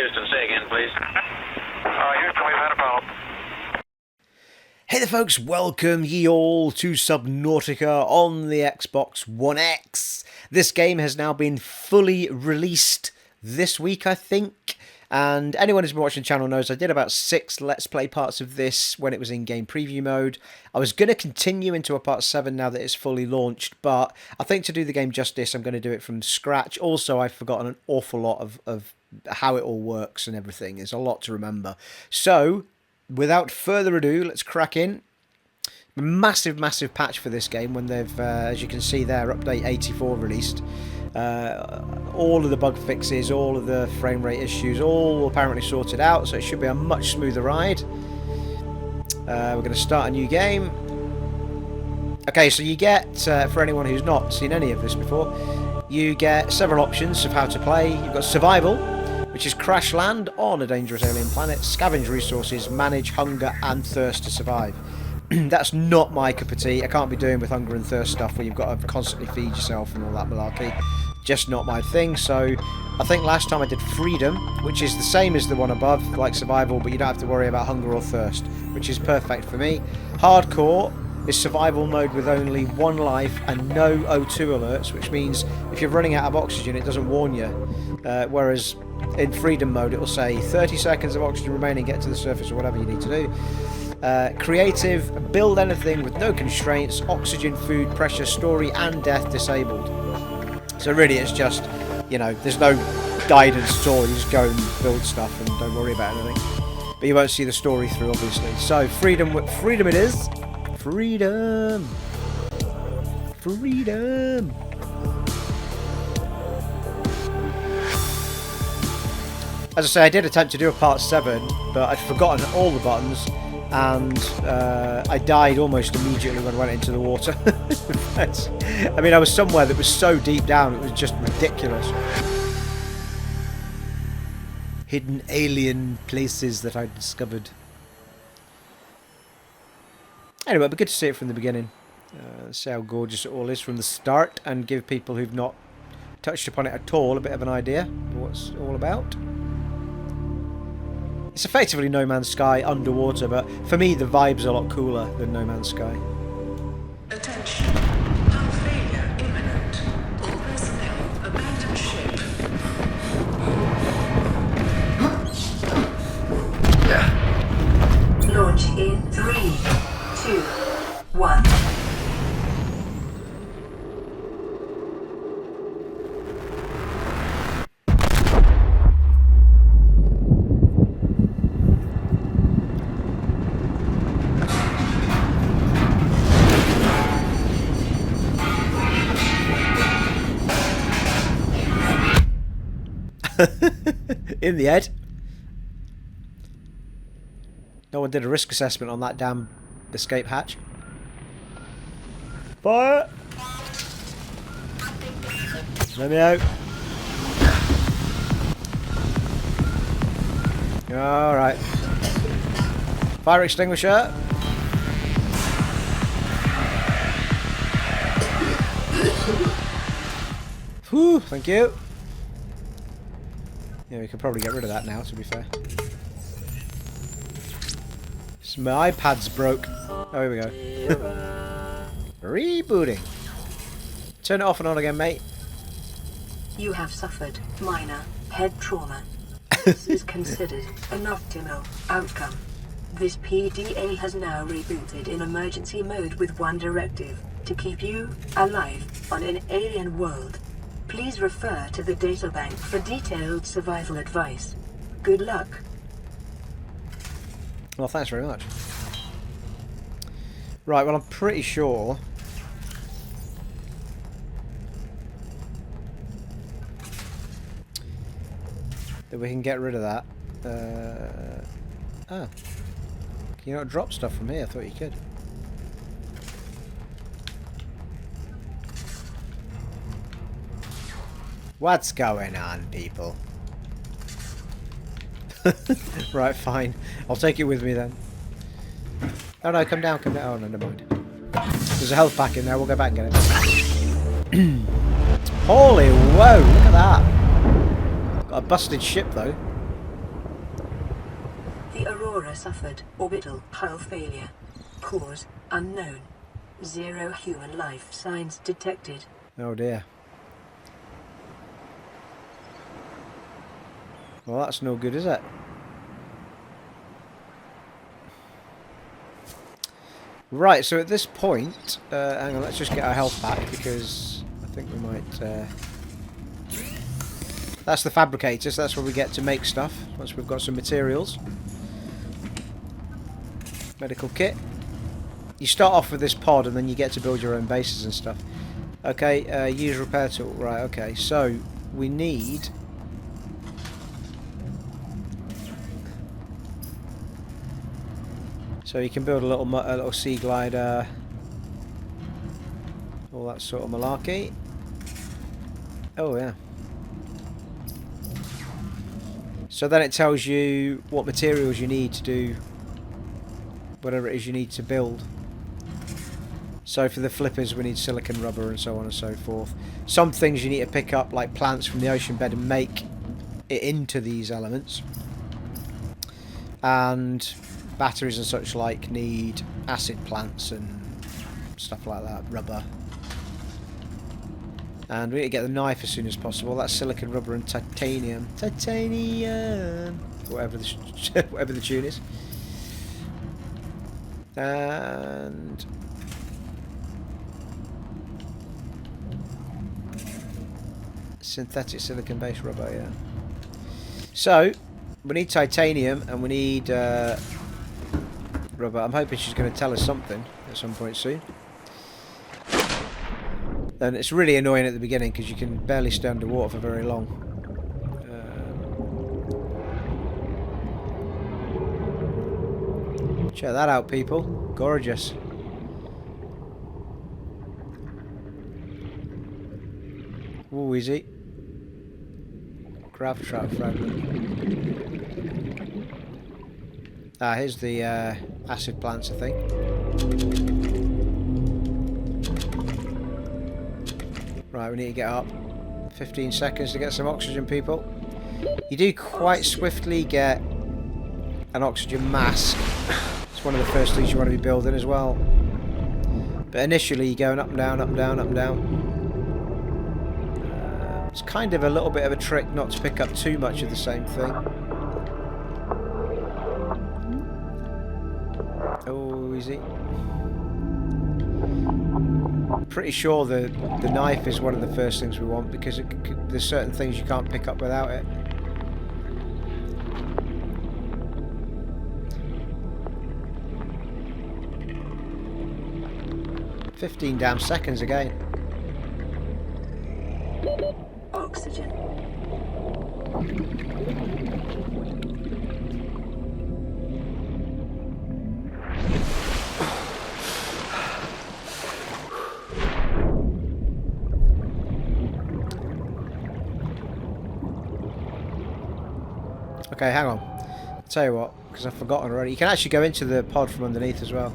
Houston, say again, please. Houston, we've had a problem. Hey there folks, welcome ye all to Subnautica on the Xbox One X. This game has now been fully released this week, I think. And anyone who's been watching the channel knows I did about 6 Let's Play parts of this when it was in game preview mode. I was going to continue into a part 7 now that it's fully launched, but I think to do the game justice, I'm going to do it from scratch. Also, I've forgotten an awful lot of how it all works and everything. There's a lot to remember. So, without further ado, let's crack in. Massive patch for this game when they've, as you can see there, update 84 released. All of the bug fixes, all of the frame rate issues, all apparently sorted out, so it should be a much smoother ride. We're going to start a new game. Okay, so you get, for anyone who's not seen any of this before, you get several options of how to play. You've got survival, which is crash land on a dangerous alien planet, scavenge resources, manage hunger and thirst to survive. That's not my cup of tea. I can't be doing with hunger and thirst stuff where you've got to constantly feed yourself and all that malarkey. Just not my thing. So I think last time I did freedom, which is the same as the one above, like survival, but you don't have to worry about hunger or thirst, which is perfect for me. Hardcore is survival mode with only 1 life and no O2 alerts, which means if you're running out of oxygen, it doesn't warn you. Whereas in freedom mode, it will say 30 seconds of oxygen remaining, get to the surface or whatever you need to do. Creative, build anything with no constraints, oxygen, food, pressure, story and death disabled. So really it's just, you know, there's no guidance at all, you just go and build stuff and don't worry about anything. But you won't see the story through, obviously. So freedom it is. Freedom. As I say, I did attempt to do a part 7, but I'd forgotten all the buttons. And I died almost immediately when I went into the water. I mean, I was somewhere that was so deep down, it was just ridiculous. Hidden alien places that I discovered. Anyway, it'd be good to see it from the beginning. See how gorgeous it all is from the start, and give people who've not touched upon it at all a bit of an idea of what it's all about. It's effectively No Man's Sky underwater, but for me the vibe's a lot cooler than No Man's Sky. Attention. Hull failure imminent. All personnel abandon ship. Launch in 3, 2, 1. In the head. No one did a risk assessment on that damn escape hatch. Fire! Let me out. Alright. Fire extinguisher. Whew, thank you. Yeah, we could probably get rid of that now, to be fair. So my iPad's broke. Oh, here we go. Rebooting. Turn it off and on again, mate. You have suffered minor head trauma. This is considered an optimal outcome. This PDA has now rebooted in emergency mode with one directive: to keep you alive on an alien world. Please refer to the databank for detailed survival advice. Good luck. Well, thanks very much. Right, well, I'm pretty sure that we can get rid of that. Can you not drop stuff from here? I thought you could. What's going on, people? Right, fine. I'll take it with me then. Oh no, come down, come down. Oh no, never mind. There's a health pack in there, we'll go back and get it. Holy whoa, look at that. Got a busted ship though. The Aurora suffered orbital hull failure. Cause unknown. 0 human life signs detected. Oh dear. Well, that's no good, is it? Right, so at this point, hang on, let's just get our health back because I think we might... That's the fabricators, that's where we get to make stuff once we've got some materials. Medical kit. You start off with this pod and then you get to build your own bases and stuff. Okay, use repair tool. Right, okay, so we need... So you can build a little sea glider, all that sort of malarkey. Oh yeah. So then it tells you what materials you need to do whatever it is you need to build. So for the flippers we need silicon rubber and so on and so forth. Some things you need to pick up like plants from the ocean bed and make it into these elements. And batteries and such like need acid plants and stuff like that, rubber. And we need to get the knife as soon as possible. That's silicon rubber and titanium. Titanium! Whatever the tune is. And... synthetic silicon based rubber, yeah. So, we need titanium and we need rubber. I'm hoping she's going to tell us something at some point soon. And it's really annoying at the beginning because you can barely stay underwater for very long. Check that out, people. Gorgeous. Ooh, easy. Grav trap fragment. Ah, here's the acid plants, I think. Right, we need to get up. 15 seconds to get some oxygen, people. You do quite swiftly get an oxygen mask. It's one of the first things you want to be building as well. But initially you're going up and down, up and down, up and down. It's kind of a little bit of a trick not to pick up too much of the same thing. Oh, easy. Pretty sure the knife is one of the first things we want because there's certain things you can't pick up without it. "15 damn seconds again." Oxygen. Okay, hang on. I'll tell you what, because I've forgotten already. You can actually go into the pod from underneath as well.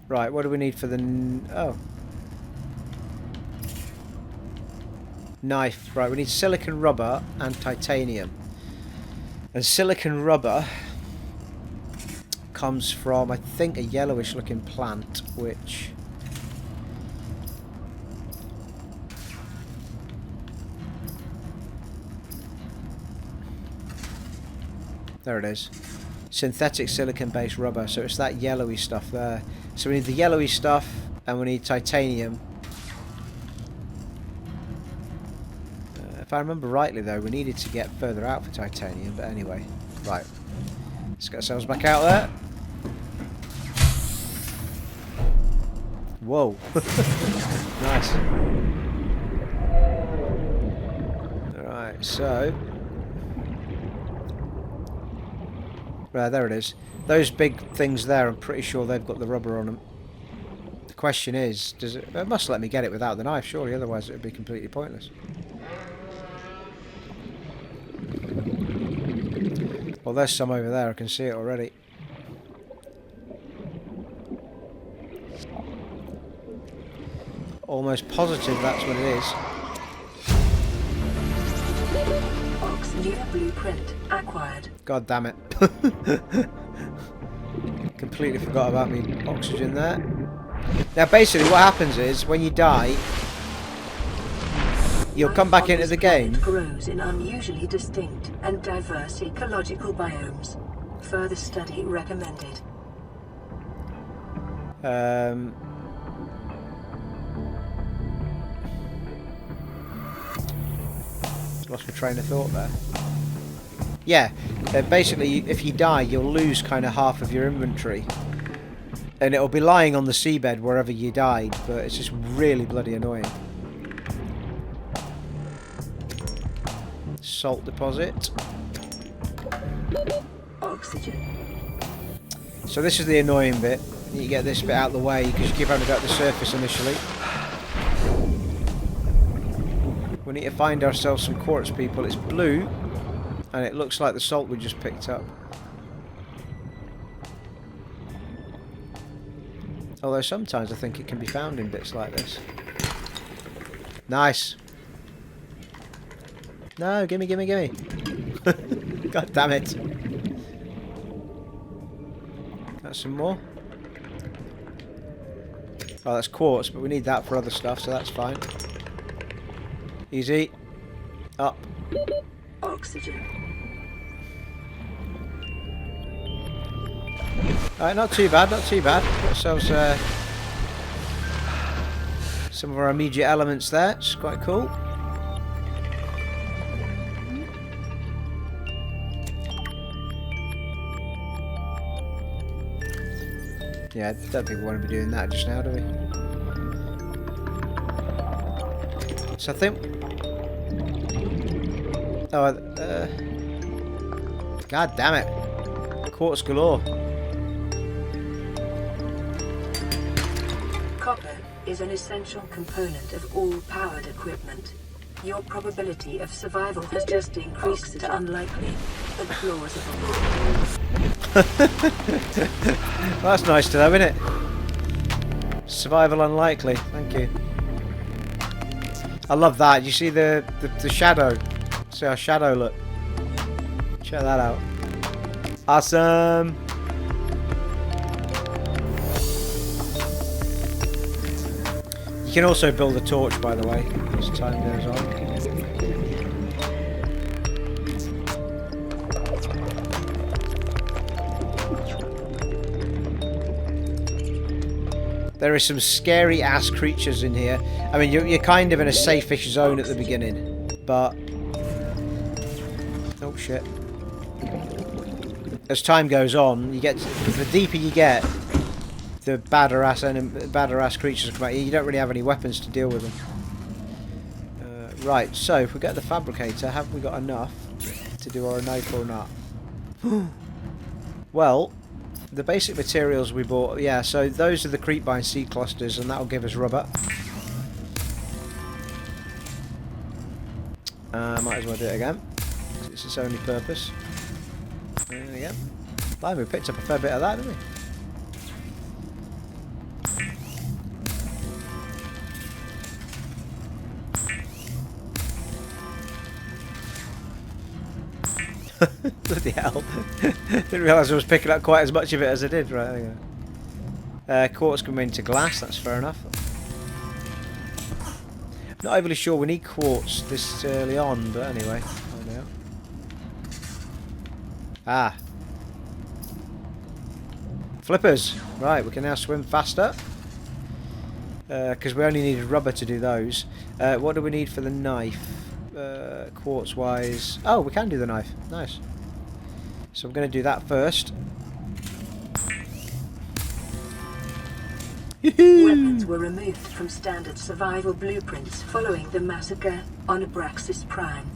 Right, what do we need for the... oh. Knife. Right, we need silicon rubber and titanium. And silicon rubber comes from, I think, a yellowish looking plant, which... there it is. Synthetic silicon based rubber, so it's that yellowy stuff there. So we need the yellowy stuff and we need titanium. If I remember rightly though, we needed to get further out for titanium, but anyway. Right. Let's get ourselves back out there. Whoa. Nice. Alright, so... right, there it is. Those big things there, I'm pretty sure they've got the rubber on them. The question is, does it... it must let me get it without the knife, surely, otherwise it would be completely pointless. Well, there's some over there, I can see it already. almost positive that's what it is. Oxygen blueprint acquired. God damn it. Completely forgot about me oxygen there. Now basically what happens is when you die, you'll come back into the game. Grows in unusually distinct and diverse ecological biomes. Further study recommended. Lost my train of thought there. Yeah, basically if you die you'll lose kind of half of your inventory. And it'll be lying on the seabed wherever you died, but it's just really bloody annoying. Salt deposit. Oxygen. So this is the annoying bit. You get this bit out of the way because you keep having to go to the surface initially. We need to find ourselves some quartz, people. It's blue, and it looks like the salt we just picked up. Although sometimes I think it can be found in bits like this. Nice. No, gimme, gimme, gimme. God damn it. Got some more. Oh, that's quartz, but we need that for other stuff, so that's fine. Easy. Up. Oxygen. Alright, not too bad, not too bad. Got ourselves some of our immediate elements there. It's quite cool. Yeah, I don't think we want to be doing that just now, do we? So I think... Oh, God damn it. Quartz galore. Copper is an essential component of all powered equipment. Your probability of survival has just increased to unlikely, but plausible. Well, that's nice to know, isn't it? Survival unlikely. Thank you. I love that. You see the shadow. See our shadow look. Check that out. Awesome. You can also build a torch, by the way, as time goes on. There is some scary ass creatures in here. I mean, you're kind of in a safe-ish zone at the beginning, but oh shit! As time goes on, you get the deeper you get, the badder ass creatures come out. You don't really have any weapons to deal with them. Right. So if we get the fabricator, have we got enough to do our knife or not? Well. The basic materials we bought, yeah, so those are the creepvine seed clusters, and that'll give us rubber. Might as well do it again, because it's its only purpose. There we go. Blimey, we picked up a fair bit of that, didn't we? Bloody hell. Didn't realise I was picking up quite as much of it as I did. Right, there you go. Quartz can into glass, that's fair enough. Not overly sure we need quartz this early on, but anyway. Find out. Ah. Flippers. Right, we can now swim faster. Because we only needed rubber to do those. What do we need for the knife? Quartz wise, oh, we can do the knife. Nice. So I'm going to do that first. Weapons were removed from standard survival blueprints following the massacre on Abraxas Prime.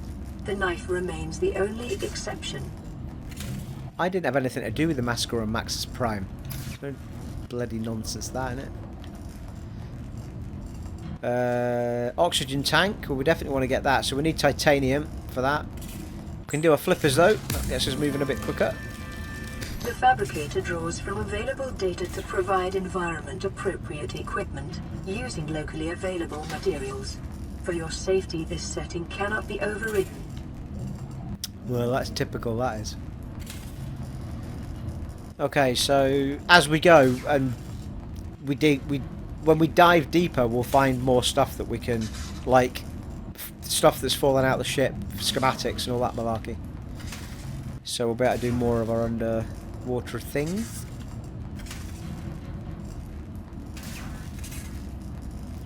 The knife remains the only exception. I didn't have anything to do with the massacre on Maxis Prime. No bloody nonsense that, innit? Oxygen tank, well, we definitely want to get that, so we need titanium for that. We can do our flippers though, that gets us moving a bit quicker. The Fabricator draws from available data to provide environment-appropriate equipment using locally available materials. For your safety, this setting cannot be overridden. Well, that's typical, that is. Okay, so as we go and when we dive deeper, we'll find more stuff that we can, like, stuff that's fallen out of the ship, schematics and all that malarkey. So we'll be able to do more of our underwater thing.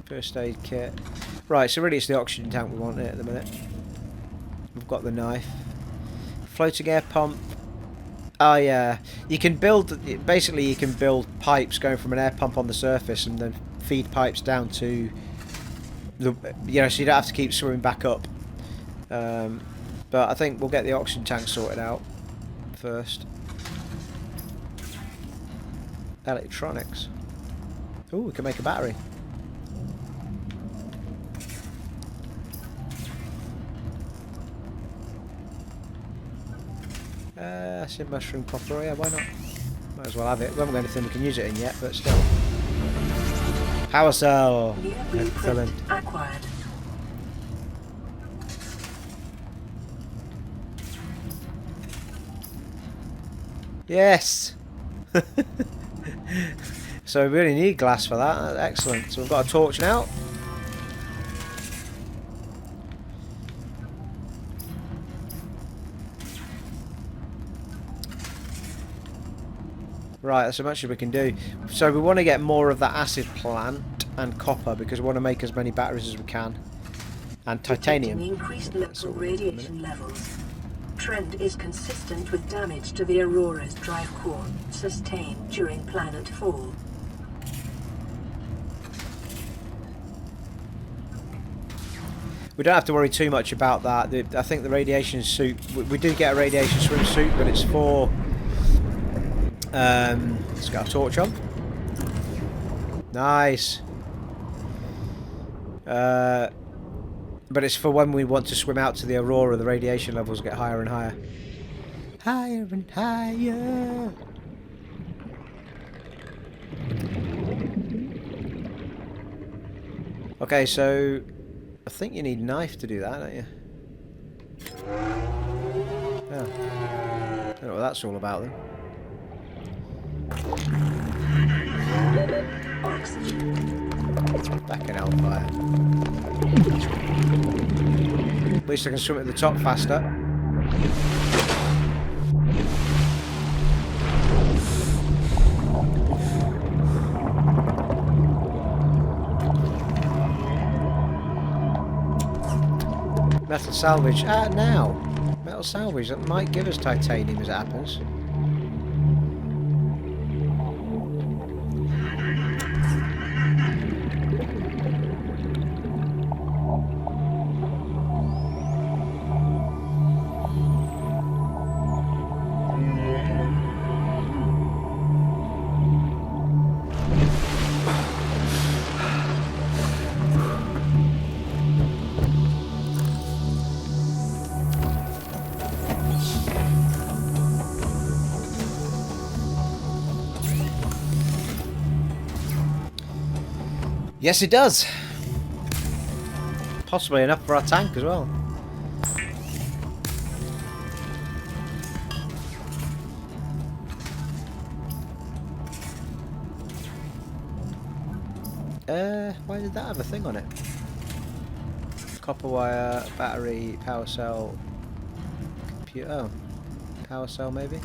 First aid kit. Right, so really it's the oxygen tank we want at the minute. We've got the knife. Floating air pump. Oh yeah, you can build, basically you can build pipes going from an air pump on the surface and then feed pipes down to the, you know, so you don't have to keep swimming back up. But I think we'll get the oxygen tank sorted out first. Electronics. Oh, we can make a battery. That's a mushroom popper, yeah, why not? Might as well have it. We haven't got anything we can use it in yet, but still. Power cell! Excellent. Acquired. Yes! So we really need glass for that. Excellent. So we've got a torch now. Right, that's as much as we can do. So we want to get more of that acid plant and copper because we want to make as many batteries as we can. And titanium. Increased local radiation levels. Trend is consistent with damage to the Aurora's drive core sustained during planet fall. We don't have to worry too much about that. I think the radiation suit, we do get a radiation swimsuit, but it's for... let's get our torch on. Nice. But it's for when we want to swim out to the Aurora, the radiation levels get higher and higher. Higher and higher. Okay, so I think you need a knife to do that, don't you? Oh. Don't know what that's all about then. Back in hellfire. At least I can swim at the top faster. Metal salvage. Now. Metal salvage. That might give us titanium as it happens. Yes, it does. Possibly enough for our tank as well. Why did that have a thing on it? Copper wire, battery, power cell, computer. Oh, power cell maybe?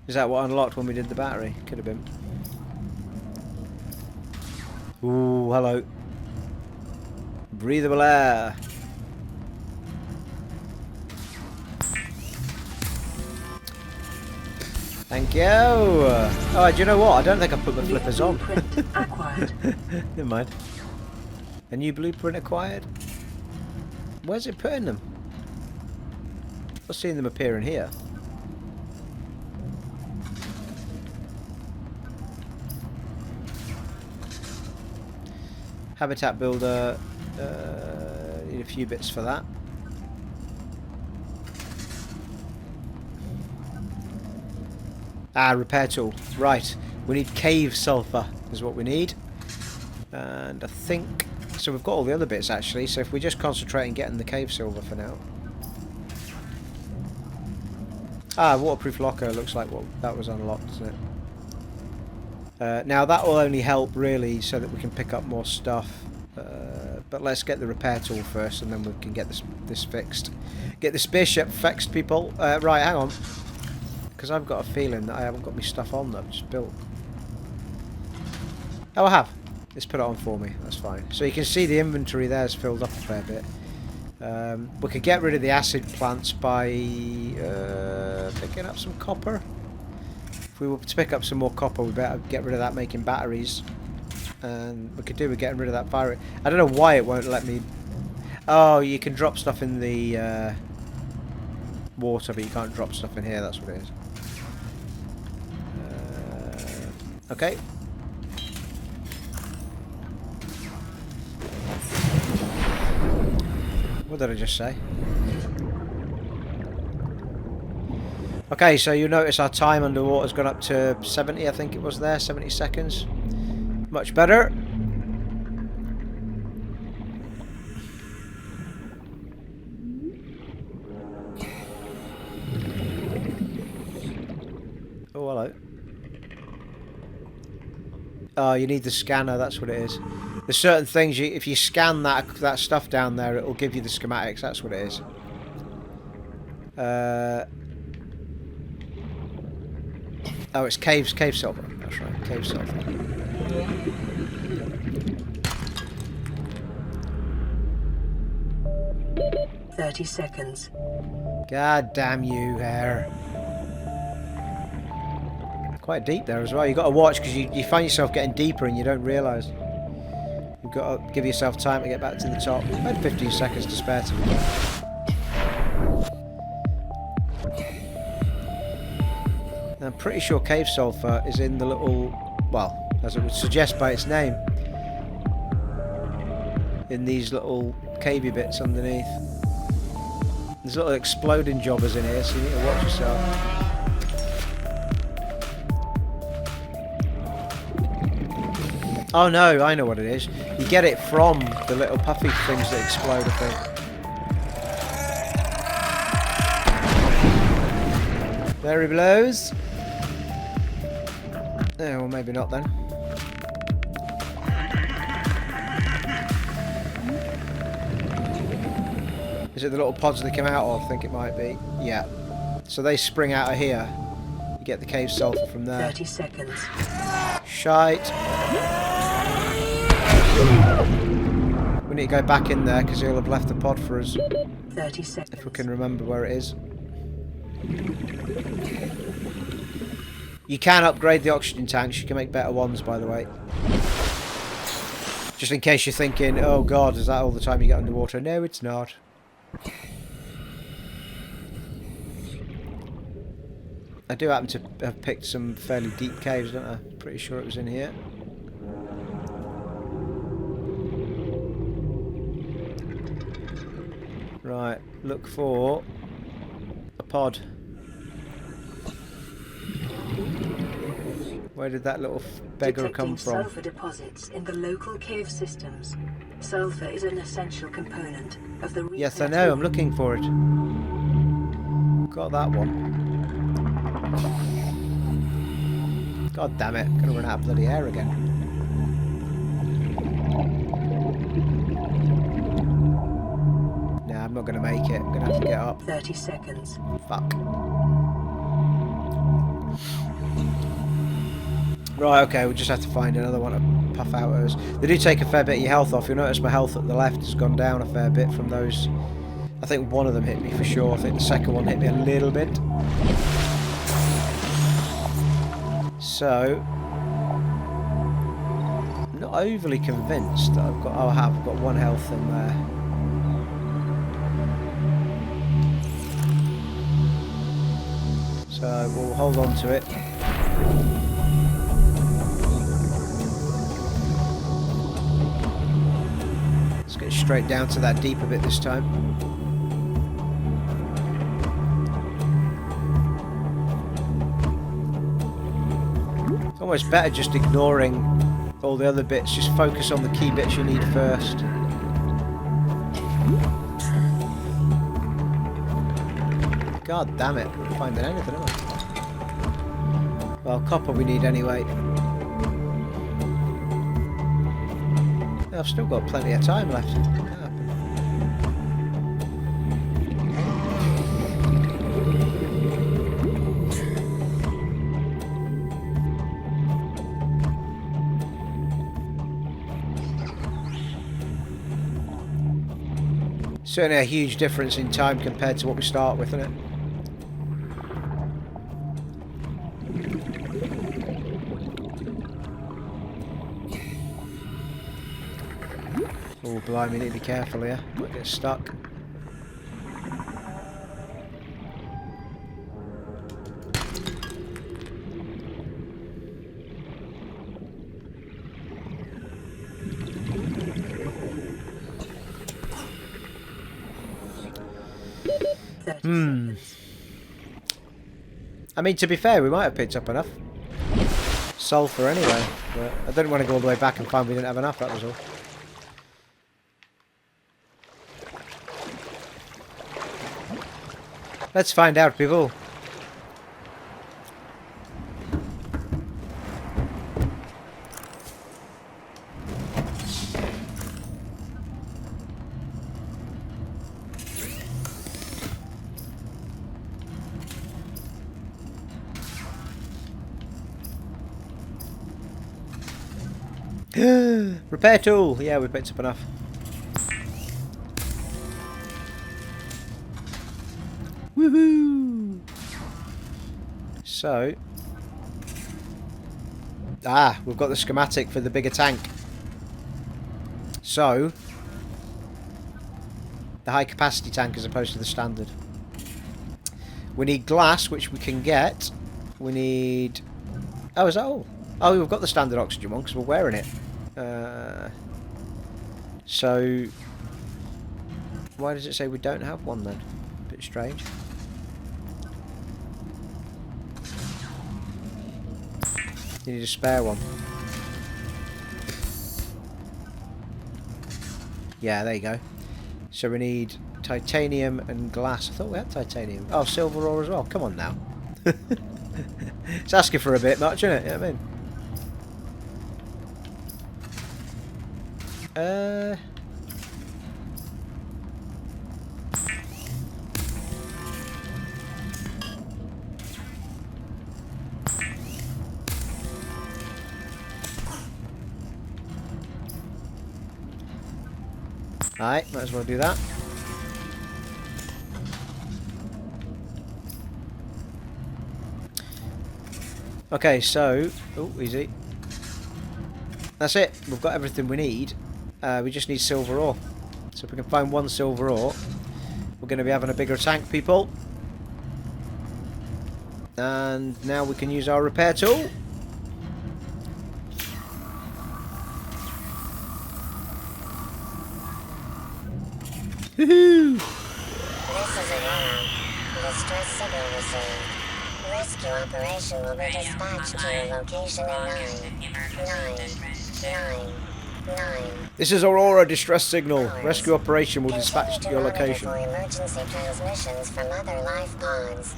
Is that what unlocked when we did the battery? Could have been. Ooh, hello. Breathable air. Thank you. Oh, do you know what? I don't think I put the flippers on. Acquired. Never mind. A new blueprint acquired. Where's it putting them? I've seen them appear in here. Habitat builder, need a few bits for that. Ah, repair tool. Right. We need cave sulfur is what we need. And I think... So we've got all the other bits actually, so if we just concentrate on getting the cave silver for now. Ah, waterproof locker looks like what that was unlocked, isn't it? Now that will only help really so that we can pick up more stuff. But let's get the repair tool first and then we can get this fixed. Get the spaceship fixed, people. Right, hang on. Because I've got a feeling that I haven't got my stuff on that I've just built. Oh, I have. Let's put it on for me. That's fine. So you can see the inventory there is filled up a fair bit. We could get rid of the acid plants by picking up some copper. If we were to pick up some more copper, we better get rid of that making batteries. And we could do with getting rid of that fire. I don't know why it won't let me... Oh, you can drop stuff in the water, but you can't drop stuff in here. That's what it is. Okay. What did I just say? Okay, so you notice our time underwater's gone up to 70, I think it was there, 70 seconds. Much better. Oh, hello. Oh, you need the scanner, that's what it is. There's certain things, if you scan that stuff down there, it'll give you the schematics, that's what it is. Oh, it's cave silver. That's right, cave silver. – 30 seconds. God damn you, Hare. Quite deep there as well. You've got to watch because you find yourself getting deeper and you don't realise. You've got to give yourself time to get back to the top. I had 15 seconds to spare to me. I'm pretty sure cave sulfur is in the little, well, as it would suggest by its name, in these little cavey bits underneath. There's little exploding jobbers in here, so you need to watch yourself. Oh no, I know what it is. You get it from the little puffy things that explode, I think. There he blows. Yeah, well, maybe not then. Is it the little pods they come out of? I think it might be. Yeah. So they spring out of here. You get the cave sulfur from there. 30 seconds. Shite. We need to go back in there because he'll have left the pod for us. 30 seconds. If we can remember where it is. You can upgrade the oxygen tanks. You can make better ones, by the way. Just in case you're thinking, oh god, is that all the time you get underwater? No, it's not. I do happen to have picked some fairly deep caves, don't I? Pretty sure it was in here. Right, look for a pod. Where did that little beggar come from? Sulfur deposits in the local cave systems. Sulfur is an essential component of the... Yes, I know. I'm looking for it. Got that one. God damn it. Gonna run out of bloody air again. Nah, I'm not gonna make it. I'm gonna have to get up. 30 seconds. Fuck. Right, okay, we just have to find another one to puff out at us. They do take a fair bit of your health off. You'll notice my health at the left has gone down a fair bit from those. I think one of them hit me for sure. I think the second one hit me a little bit. So, I'm not overly convinced that I've got... Oh, I have. I've got one health in there. So, we'll hold on to it. Let's get straight down to that deeper bit this time. Almost better just ignoring all the other bits. Just focus on the key bits you need first. God damn it. I'm not finding anything, am I? Well, copper we need anyway. I've still got plenty of time left. Certainly a huge difference in time compared to what we start with, isn't it? Oh, blimey, need to be careful here. Might get stuck. I mean, to be fair, we might have picked up enough sulfur anyway, but I didn't want to go all the way back and find we didn't have enough, that was all. Let's find out, people. Repair tool! Yeah, we picked up enough. Woohoo! So... we've got the schematic for the bigger tank. So... the high capacity tank as opposed to the standard. We need glass, which we can get. We need... oh, is that all? Oh, we've got the standard oxygen one because we're wearing it. So... why does it say we don't have one then? Bit strange. You need a spare one. Yeah, there you go. So we need titanium and glass. I thought we had titanium. Oh, silver ore as well. Come on now. It's asking for a bit much, isn't it? You know what I mean? Alright, might as well do that. Okay, so... oh, easy. That's it. We've got everything we need. We just need silver ore. So if we can find one silver ore, we're going to be having a bigger tank, people. And now we can use our repair tool. Woohoo! This is Aurora. Distress signal received. Rescue operation will be dispatched to your location in 9. This is Aurora distress signal. Rescue operation will dispatch to your location. For emergency transmissions from other life pods.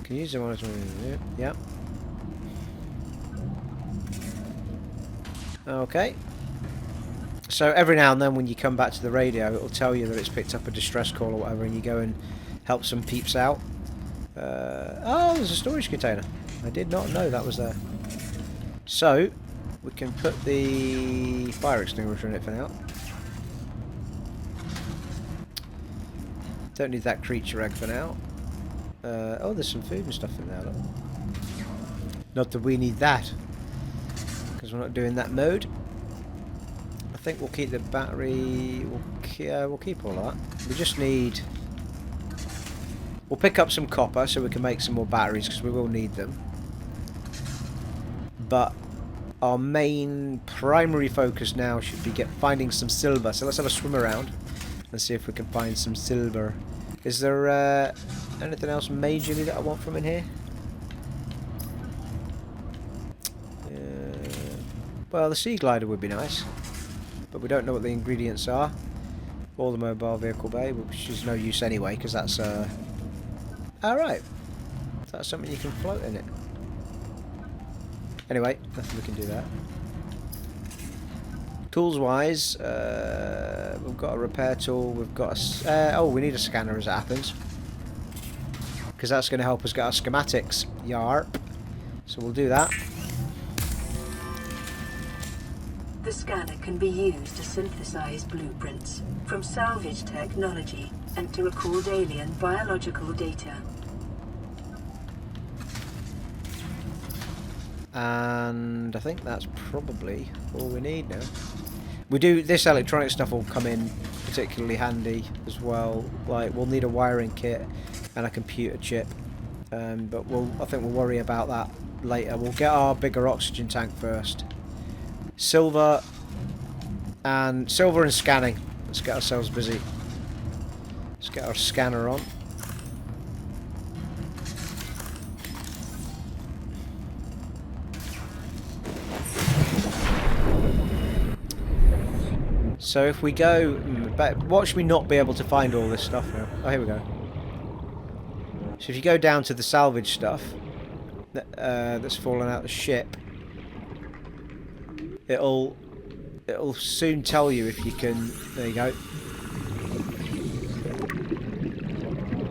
Can you use them on it? Yep. Okay. So every now and then when you come back to the radio, it'll tell you that it's picked up a distress call or whatever, and you go and help some peeps out. Oh, there's a storage container. I did not know that was there. So, we can put the fire extinguisher in it for now. Don't need that creature egg for now. Oh, there's some food and stuff in there. Look. Not that we need that, because we're not doing that mode. I think we'll keep the battery. We'll keep all that. We just need. We'll pick up some copper so we can make some more batteries because we will need them. But our main primary focus now should be finding some silver. So let's have a swim around and see if we can find some silver. Is there anything else majorly that I want from in here? Well, the sea glider would be nice, but we don't know what the ingredients are. Or the mobile vehicle bay, which is no use anyway, because that's alright. That's something you can float in it. Anyway, nothing we can do that. Tools wise, we've got a repair tool, we've got a... oh, we need a scanner as it happens. Because that's going to help us get our schematics. Yarp. So we'll do that. The scanner can be used to synthesize blueprints from salvage technology and to record alien biological data. And I think that's probably all we need now. We do, this electronic stuff will come in particularly handy as well. Like, we'll need a wiring kit and a computer chip, but I think we'll worry about that later. We'll get our bigger oxygen tank first. Silver and scanning. Let's get ourselves busy. Let's get our scanner on. So if we go, watch me not be able to find all this stuff now. Oh, here we go. So if you go down to the salvage stuff that's fallen out of the ship, it'll soon tell you if you can. There you go.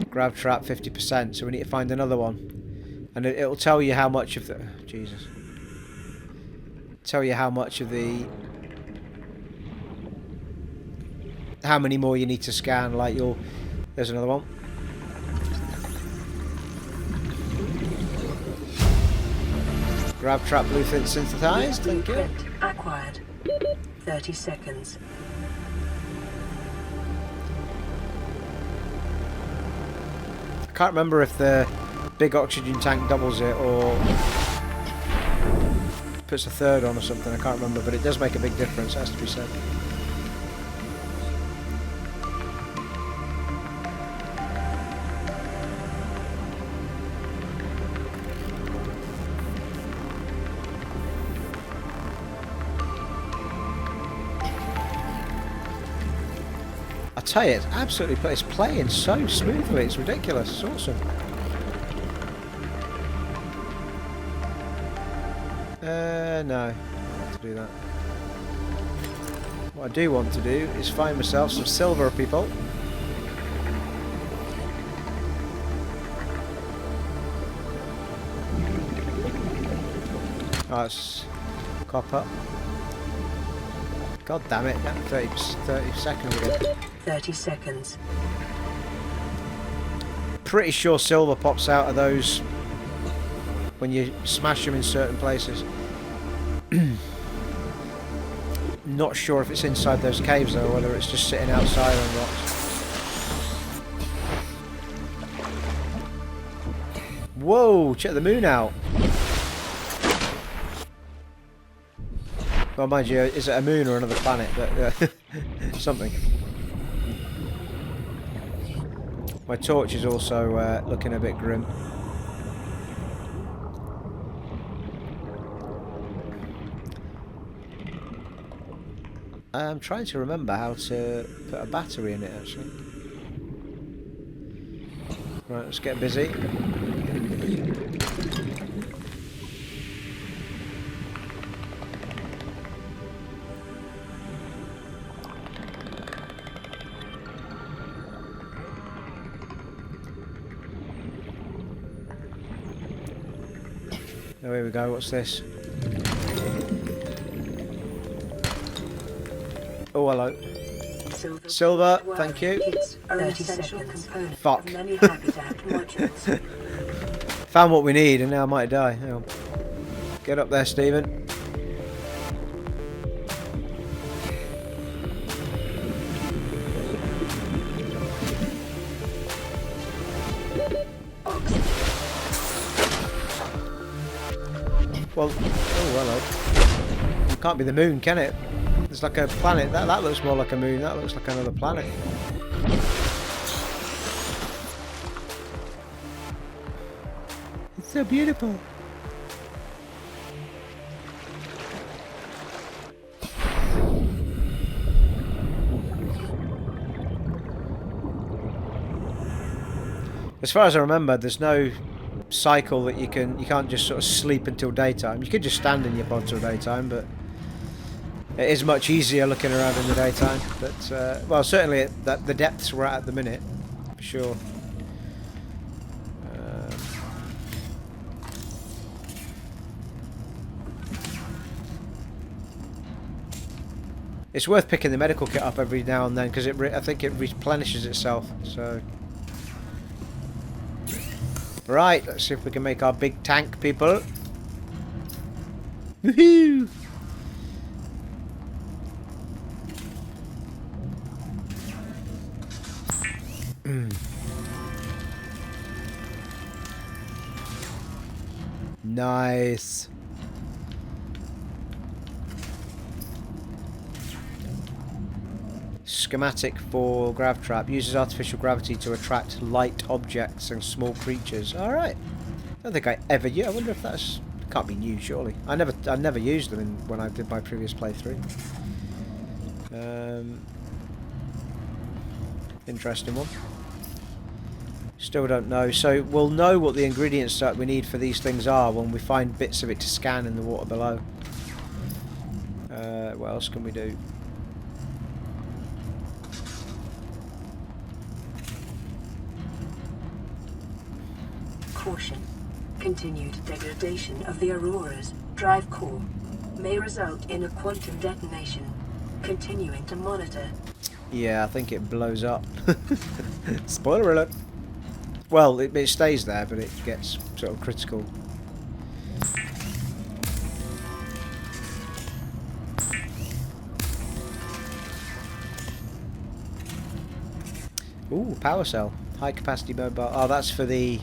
Grab trap 50%. So we need to find another one, and it'll tell you how much of the Jesus. Tell you how much of the. How many more you need to scan, like there's another one. Grab trap blueprint synthesized, thank you. Acquired. 30 seconds. I can't remember if the big oxygen tank doubles it or puts a third on or something, I can't remember, but it does make a big difference, it has to be said. I tell you, it's playing so smoothly, it's ridiculous, it's awesome. No, I don't want to do that. What I do want to do is find myself some silver, people. Oh, that's copper. God damn it, 30 seconds again. 30 seconds. Pretty sure silver pops out of those when you smash them in certain places. Not sure if it's inside those caves though, or whether it's just sitting outside on rocks. Whoa, check the moon out. Well, mind you, is it a moon or another planet? But something. My torch is also looking a bit grim. I'm trying to remember how to put a battery in it, actually. Right, let's get busy. Oh, here we go, what's this? Oh, hello. Silver, thank you. Fuck. Found what we need and now I might die. Hang on. Get up there, Stephen. Well, oh, hello. Can't be the moon, can it? There's like a planet. That looks more like a moon. That looks like another planet. So beautiful. As far as I remember, there's no cycle that you can't just sort of sleep until daytime. You could just stand in your pod till daytime, but it is much easier looking around in the daytime. But well, certainly at the depths we're at the minute, for sure. It's worth picking the medical kit up every now and then because I think it replenishes itself. So. Right, let's see if we can make our big tank, people. Woohoo! Nice. Schematic for grav trap. Uses artificial gravity to attract light objects and small creatures. Alright. I don't think I ever used. I wonder if that's... Can't be new, surely. I never used them when I did my previous playthrough. Interesting one. Still don't know. So we'll know what the ingredients that we need for these things are when we find bits of it to scan in the water below. What else can we do? Caution. Continued degradation of the Aurora's drive core may result in a quantum detonation. Continuing to monitor. Yeah, I think it blows up. Spoiler alert. Well, it stays there, but it gets sort of critical. Ooh, power cell. High capacity mobile. Oh, that's for the...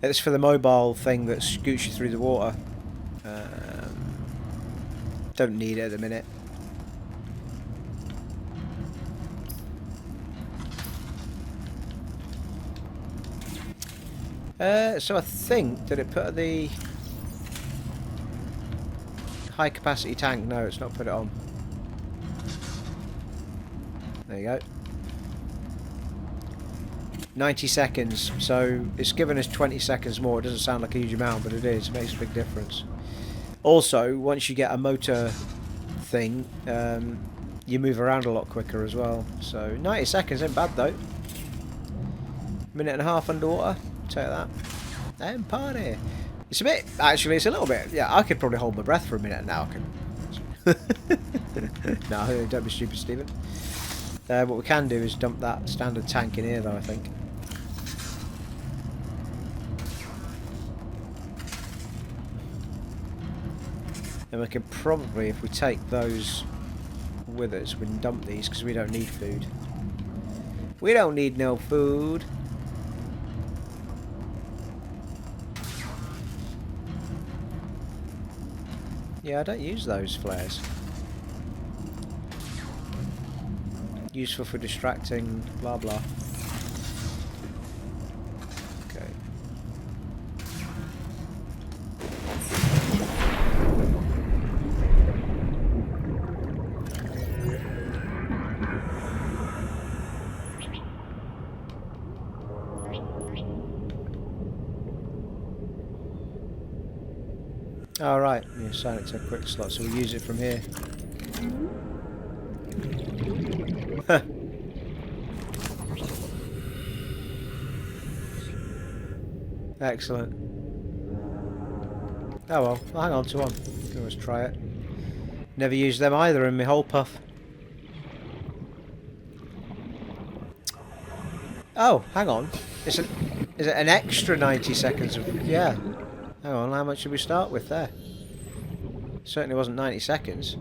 It's for the mobile thing that scoots you through the water. Don't need it at the minute. So I think, did it put the high capacity tank? No, it's not put it on. There you go. 90 seconds, so it's given us 20 seconds more. It doesn't sound like a huge amount, but it is. It makes a big difference. Also, once you get a motor thing, you move around a lot quicker as well. So 90 seconds ain't bad though. Minute and a half underwater. Take that. And party. It's a bit, actually, it's a little bit. Yeah, I could probably hold my breath for a minute now. I can. No, don't be stupid, Stephen. What we can do is dump that standard tank in here, though, I think. And we can probably, if we take those with us, we can dump these because we don't need food. We don't need no food. Yeah, I don't use those flares. Useful for distracting, blah blah. Okay. Alright, you assign it to a quick slot, so we use it from here. Excellent. Oh well, I'll hang on to one. Can always try it. Never used them either in my whole puff. Oh, hang on. Is it an extra 90 seconds of... Yeah. Hang on, how much should we start with there? Certainly wasn't 90 seconds.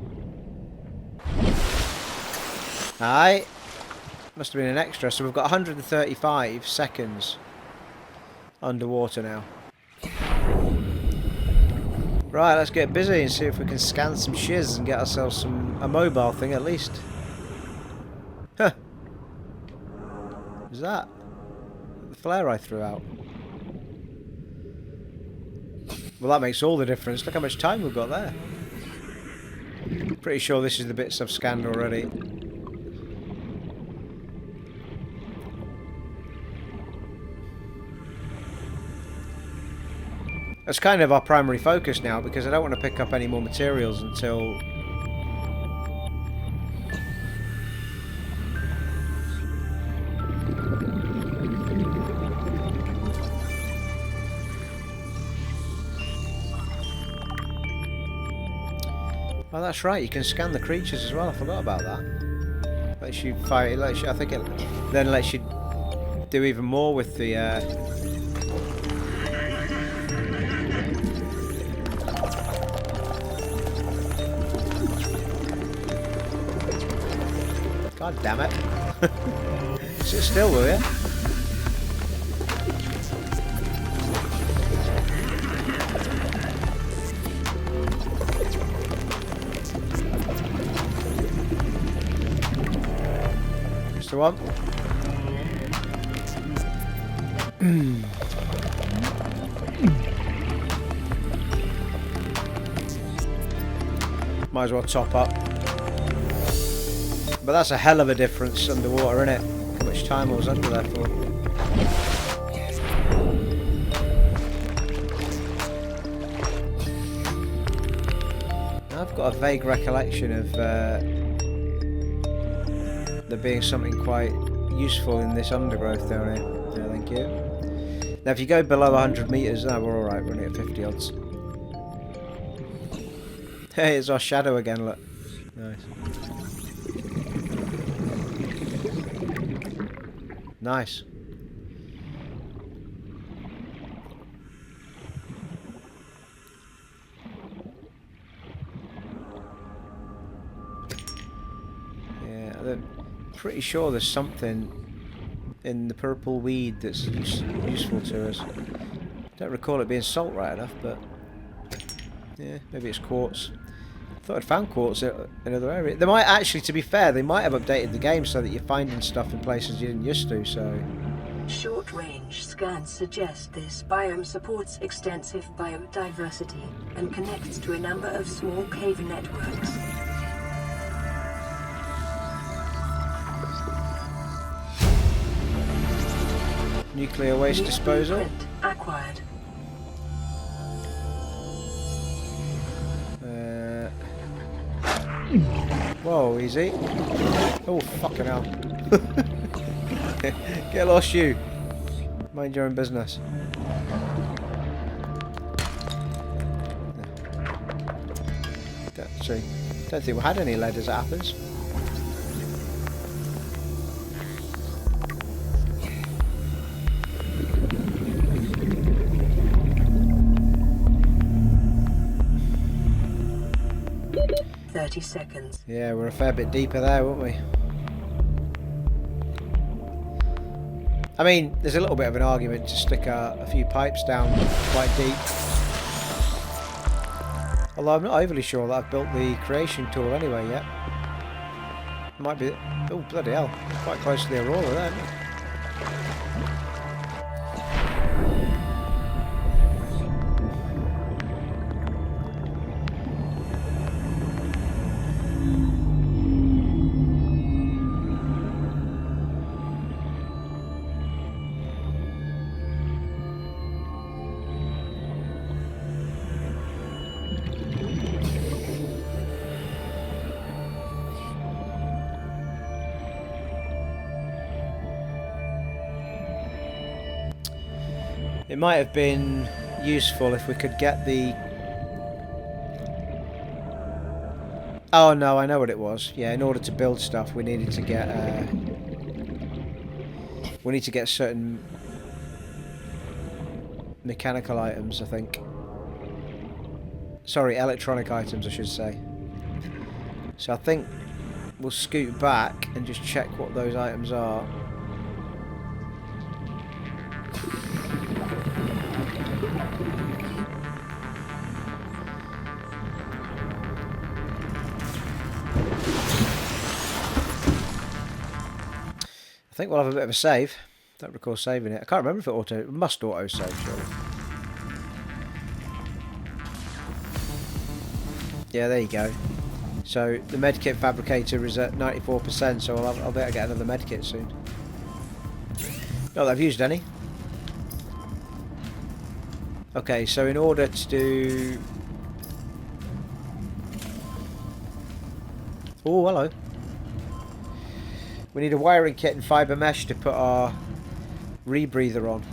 Aye. Must have been an extra. So we've got 135 seconds underwater now. Right, let's get busy and see if we can scan some shiz and get ourselves a mobile thing at least. Huh. What's that? The flare I threw out. Well, that makes all the difference. Look how much time we've got there. Pretty sure this is the bits I've scanned already. That's kind of our primary focus now, because I don't want to pick up any more materials until... Oh, that's right, you can scan the creatures as well. I forgot about that. Lets you fire, I think it then lets you do even more with the... God damn it. Sit still, will you? Just the one. Might as well top up. But that's a hell of a difference underwater, isn't it? How much time I was under there for. I've got a vague recollection of there being something quite useful in this undergrowth down here. Yeah, thank you. Now if you go below 100 metres, no, we're alright, we're only at 50 odds. Hey, it's our shadow again, look. Nice. Nice. Yeah, I'm pretty sure there's something in the purple weed that's useful to us. Don't recall it being salt right enough, but yeah, maybe it's quartz. Thought I'd found quartz in another area. They might actually, to be fair, they might have updated the game so that you're finding stuff in places you didn't used to, so... Short-range scans suggest this biome supports extensive biodiversity and connects to a number of small cave networks. Nuclear waste disposal. Blueprint acquired. Whoa, easy. Oh, fucking hell. Get lost, you. Mind your own business. Don't think we had any lead as it happens. Seconds. Yeah, we're a fair bit deeper there, weren't we? I mean, there's a little bit of an argument to stick a few pipes down quite deep. Although I'm not overly sure that I've built the creation tool anyway yet. Might be... Oh, bloody hell. Quite close to the Aurora there, isn't it? It might have been useful if we could get the... Oh no, I know what it was. Yeah, in order to build stuff, we needed to get... We need to get certain mechanical items, I think. Sorry, electronic items, I should say. So I think we'll scoot back and just check what those items are. I think we'll have a bit of a save. Don't recall saving it. I can't remember if it must auto save, surely. Yeah, there you go. So the medkit fabricator is at 94%, so I'll be able to get another medkit soon. Not that I've used any. Okay, so in order to do... Oh, hello. We need a wiring kit and fibre mesh to put our rebreather on.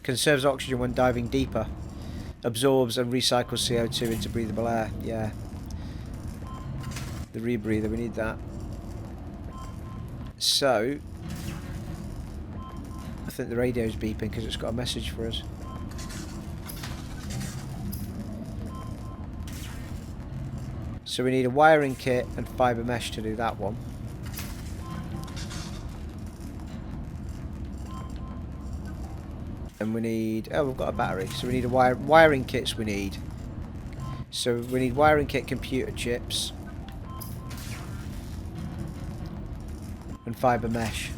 Conserves oxygen when diving deeper. Absorbs and recycles CO2 into breathable air. Yeah. The rebreather, we need that. So... I think the radio's beeping because it's got a message for us. So we need a wiring kit and fibre mesh to do that one. And we need... Oh, we've got a battery. So we need a wiring kits we need. So we need wiring kit computer chips. And fibre mesh.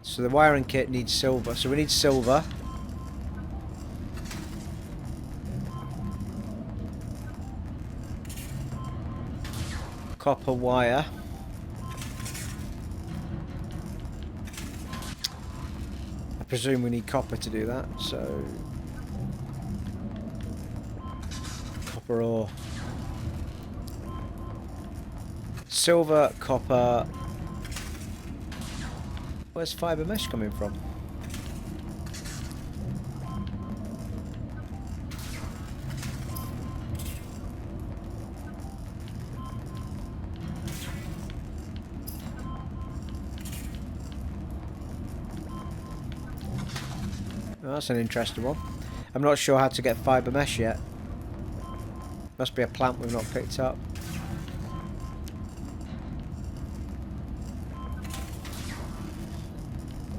So the wiring kit needs silver. So we need silver. Copper wire. I presume we need copper to do that, so... Copper ore. Silver, copper... Where's fibre mesh coming from? Oh, that's an interesting one. I'm not sure how to get fibre mesh yet. Must be a plant we've not picked up.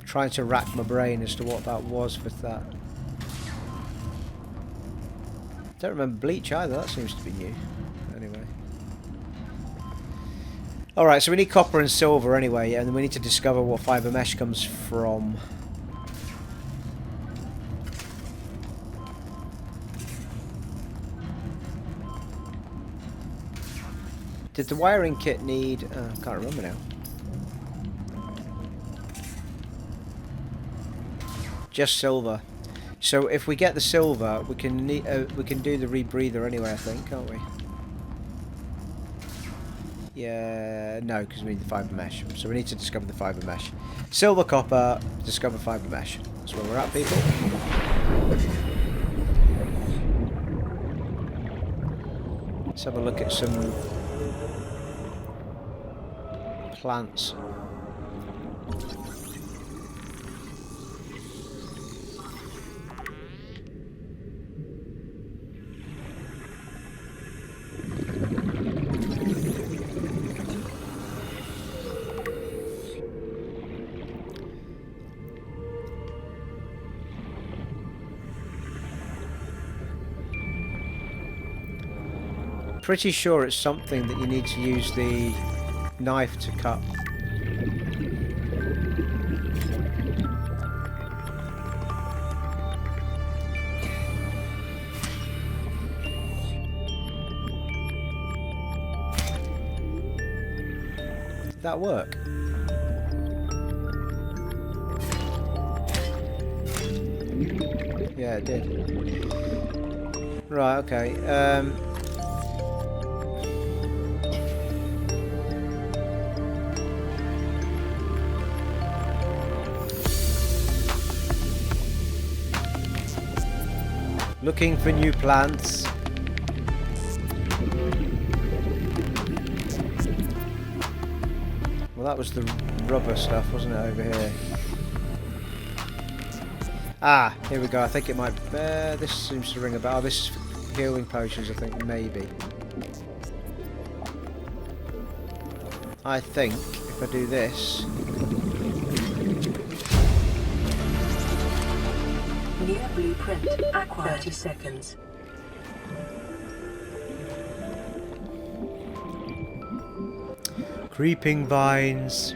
Trying to rack my brain as to what that was for that. Don't remember bleach either, that seems to be new. Anyway. Alright, so we need copper and silver anyway, and then we need to discover what fibre mesh comes from. Did the wiring kit need... I can't remember now. Just silver. So if we get the silver, we can do the rebreather anyway, I think, can't we? Yeah, no, because we need the fibre mesh. So we need to discover the fibre mesh. Silver, copper, discover fibre mesh. That's where we're at, people. Let's have a look at some plants. Pretty sure it's something that you need to use the knife to cut. Did that work? Yeah, it did. Right, okay. Looking for new plants. Well, that was the rubber stuff, wasn't it, over here? Ah, here we go. I think it might... this seems to ring a bell. Oh, this is for healing potions, I think, maybe. I think if I do this... New blueprint acquired. 30 seconds. Creeping vines.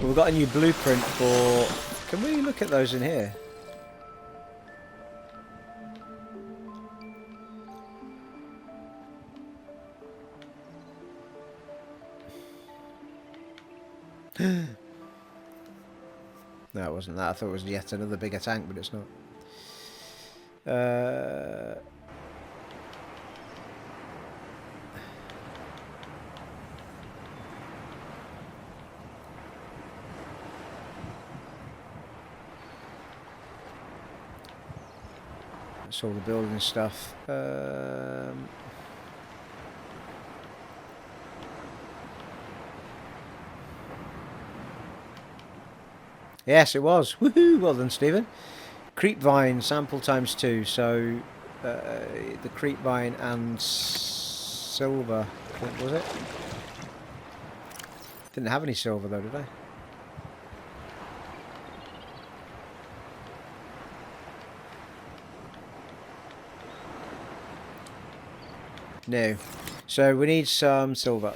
Well, we've got a new blueprint for... Can we look at those in here? No, it wasn't that. I thought it was yet another bigger tank, but it's not. That's all the building stuff. Yes, it was. Woohoo! Well done, Stephen. Creep vine sample times 2. So the creep vine and silver, I think, was it? Didn't have any silver though, did I? No. So we need some silver.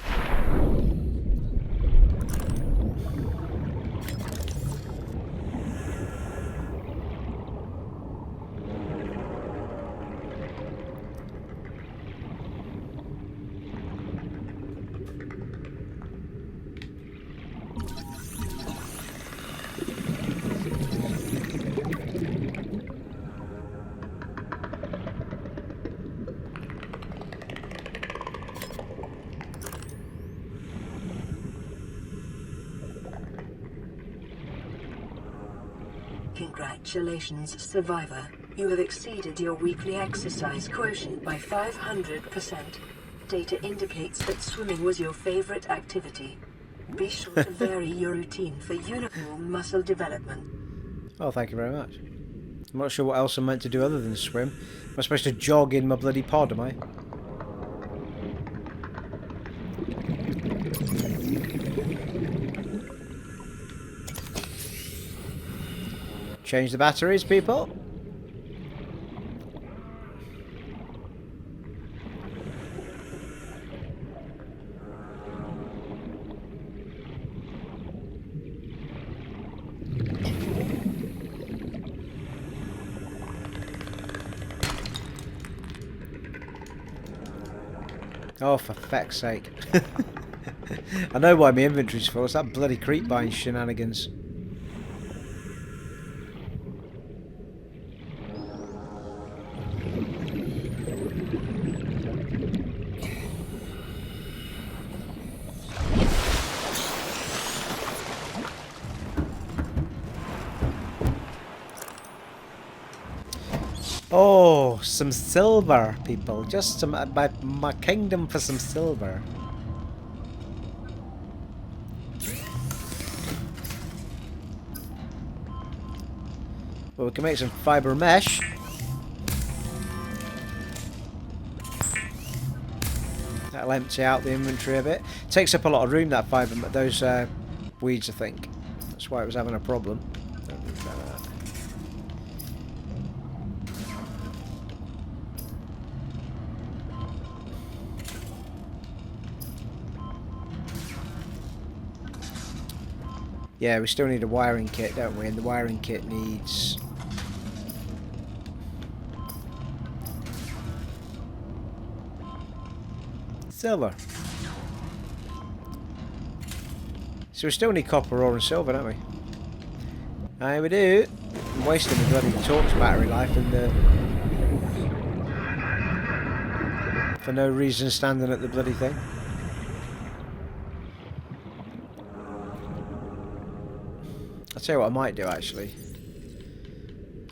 Congratulations, survivor. You have exceeded your weekly exercise quotient by 500%. Data indicates that swimming was your favorite activity. Be sure to vary your routine for uniform muscle development. Oh, thank you very much. I'm not sure what else I'm meant to do other than swim. Am I supposed to jog in my bloody pod, am I? Change the batteries, people. Oh, for feck's sake. I know why my inventory's full. It's that bloody creep buying shenanigans. Oh, some silver, people. Just some my kingdom for some silver. Well, we can make some fiber mesh. That'll empty out the inventory a bit. Takes up a lot of room, that fiber, those weeds, I think. That's why it was having a problem. Yeah, we still need a wiring kit, don't we? And the wiring kit needs... silver. So we still need copper ore and silver, don't we? Aye, we do. I'm wasting the bloody torch battery life and for no reason standing at the bloody thing. I'll tell you what I might do actually.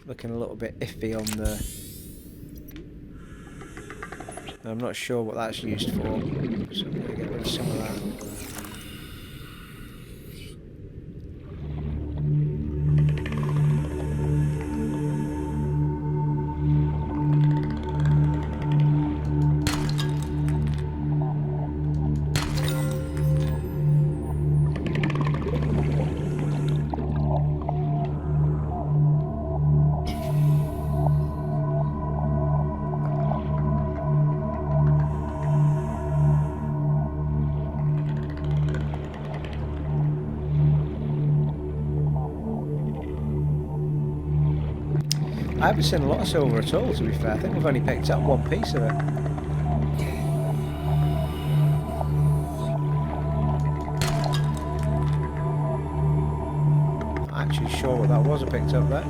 Looking a little bit iffy on the... I'm not sure what that's used for. So I'm going to get rid of some of that. I haven't seen a lot of silver at all, to be fair. I think we've only picked up one piece of it. Not actually sure what that was I picked up there.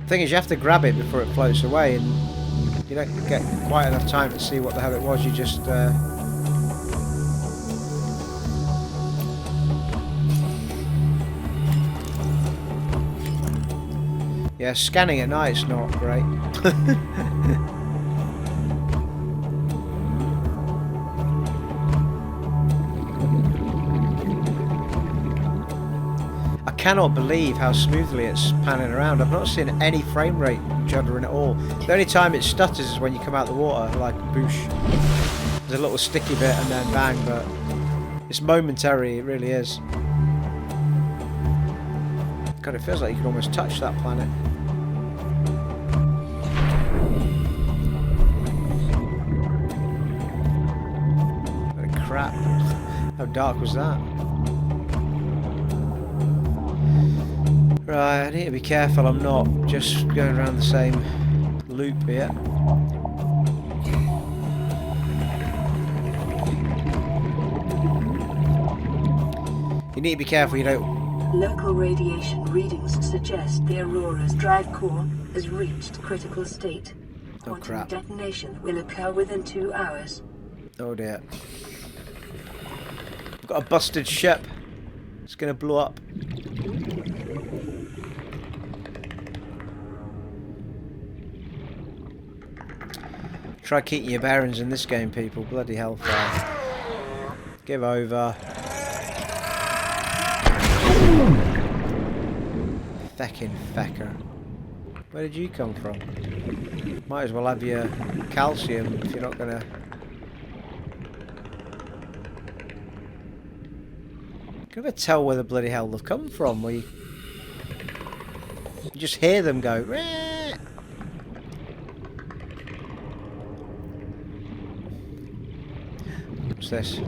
Thing is, you have to grab it before it floats away, and you don't get quite enough time to see what the hell it was. You just yeah, scanning at night's not great. I cannot believe how smoothly it's panning around. I've not seen any frame rate juddering at all. The only time it stutters is when you come out the water, like boosh. There's a little sticky bit and then bang, but it's momentary, it really is. God, it feels like you can almost touch that planet. What a crap. How dark was that? Right, I need to be careful I'm not just going around the same loop here. You need to be careful you don't... Local radiation readings suggest the Aurora's drive core has reached critical state. Oh crap. Detonation will occur within 2 hours. Oh dear. I've got a busted ship. It's going to blow up. Try keeping your bearings in this game, people. Bloody hellfire. Give over. Feckin' fecker. Where did you come from? Might as well have your calcium if you're not gonna... Can you ever tell where the bloody hell they've come from? Where you just hear them go. Rah! What's this?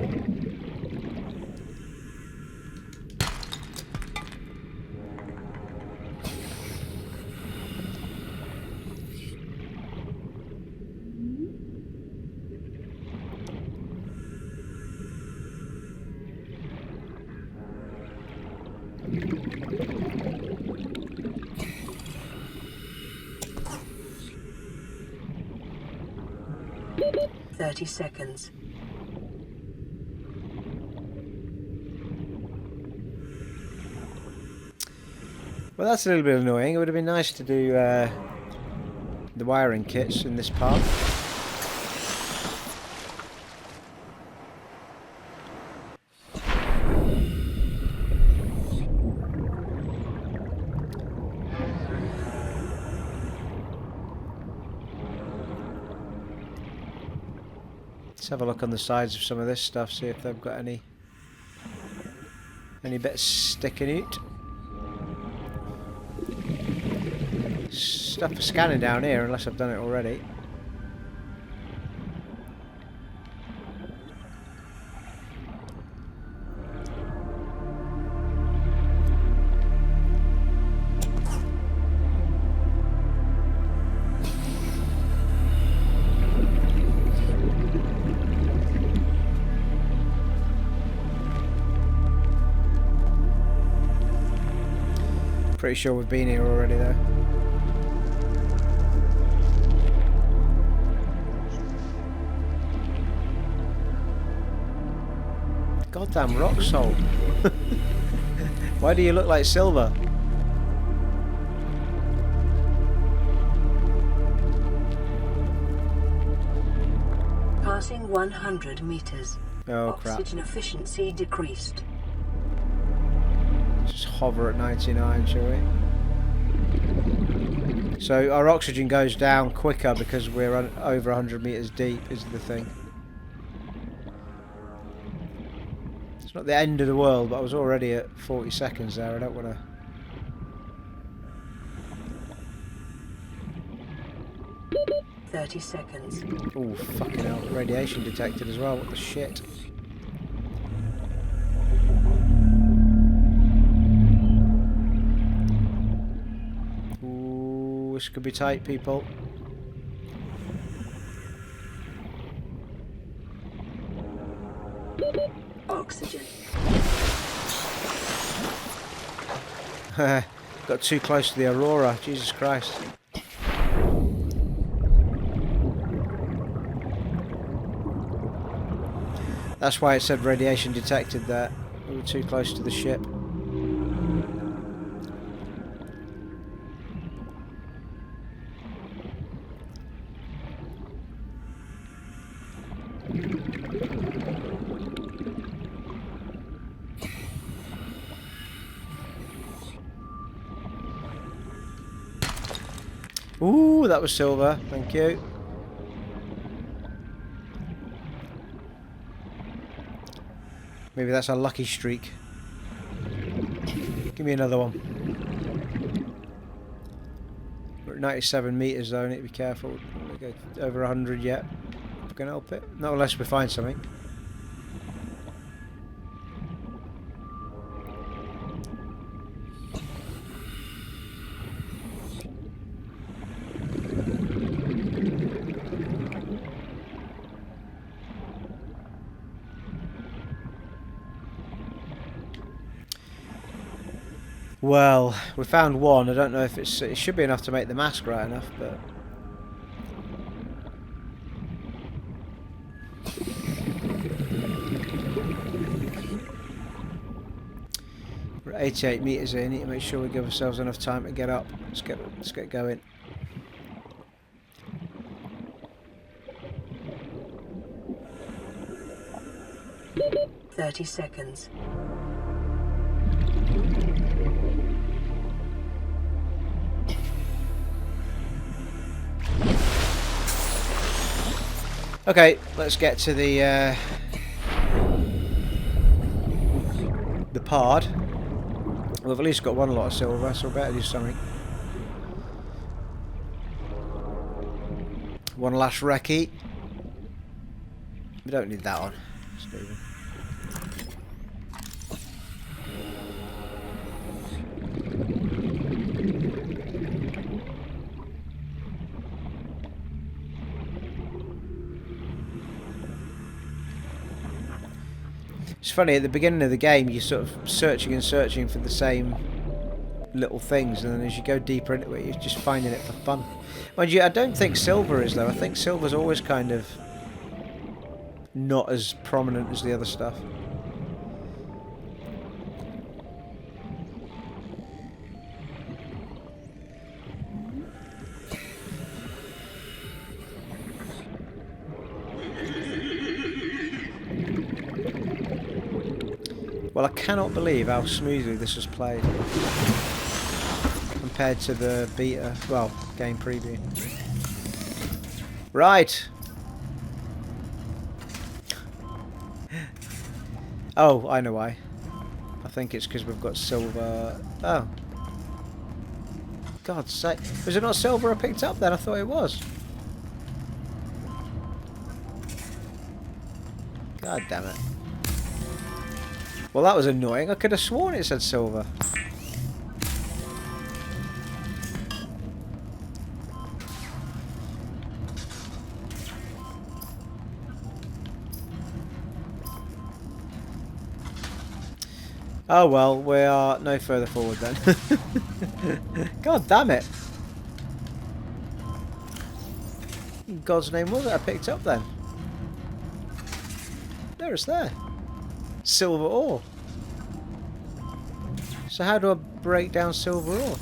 Seconds. Well, that's a little bit annoying. It would have been nice to do the wiring kits in this part. Let's have a look on the sides of some of this stuff, see if they've got any bits sticking out. Stuff for scanning down here, unless I've done it already. Pretty sure we've been here already though. Goddamn rock salt. Why do you look like silver? Passing 100 meters. Oh crap. Oxygen efficiency decreased. Just hover at 99, shall we? So our oxygen goes down quicker because we're over 100 meters deep, is the thing. It's not the end of the world, but I was already at 40 seconds there. I don't want to... 30 seconds. Oh, fucking hell. Radiation detected as well. What the shit? this could be tight, people. Oxygen. Got too close to the Aurora. Jesus Christ. That's why it said radiation detected there. We were too close to the ship. Ooh, that was silver. Thank you. Maybe that's a lucky streak. Give me another one. We're at 97 meters though, need to be careful. Don't go over 100 yet. If we can help it. Not unless we find something. Well, we found one. I don't know if it should be enough to make the mask right enough, but we're at 88 meters here. Need to make sure we give ourselves enough time to get up. Let's get going. "30 seconds. Okay, let's get to the pod. We've at least got one lot of silver, so we better do something. One last recce. We don't need that on, Stephen. It's funny, at the beginning of the game you're sort of searching and searching for the same little things, and then as you go deeper into it you're just finding it for fun. Mind you, I don't think silver is though. I think silver's always kind of not as prominent as the other stuff. Well, I cannot believe how smoothly this was played compared to the beta, well, game preview. Right. Oh, I know why. I think it's because we've got silver. Oh. God's sake. Was it not silver I picked up then? I thought it was. God damn it. Well, that was annoying. I could have sworn it said silver. Oh well, we are no further forward then. God damn it. In God's name was it I picked up then? There, it's there. Silver ore. So how do I break down silver ore?